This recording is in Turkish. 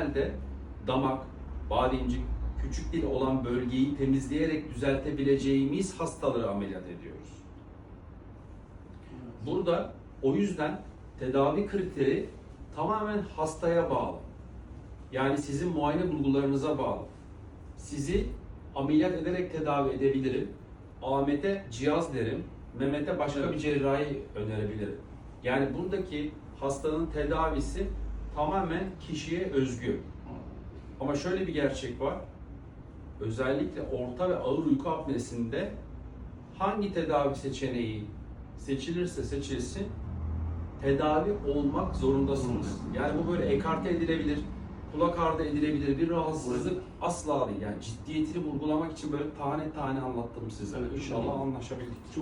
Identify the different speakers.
Speaker 1: genelde damak, bademcik, küçük dil olan bölgeyi temizleyerek düzeltebileceğimiz hastaları ameliyat ediyoruz. Burada o yüzden tedavi kriteri tamamen hastaya bağlı. Yani sizin muayene bulgularınıza bağlı. Sizi ameliyat ederek tedavi edebilirim. Ahmet'e cihaz derim, Mehmet'e başka bir cerrahi önerebilirim. Yani buradaki hastanın tedavisi tamamen kişiye özgü. Ama şöyle bir gerçek var. Özellikle orta ve ağır uyku apnesinde hangi tedavi seçeneği seçilirse seçilsin tedavi olmak zorundasınız. Yani bu böyle ekarte edilebilir, kulak ardı edilebilir bir rahatsızlık asla değil. Yani ciddiyetini vurgulamak için böyle tane tane anlattım size.
Speaker 2: Evet,
Speaker 1: İnşallah anlaşabildik.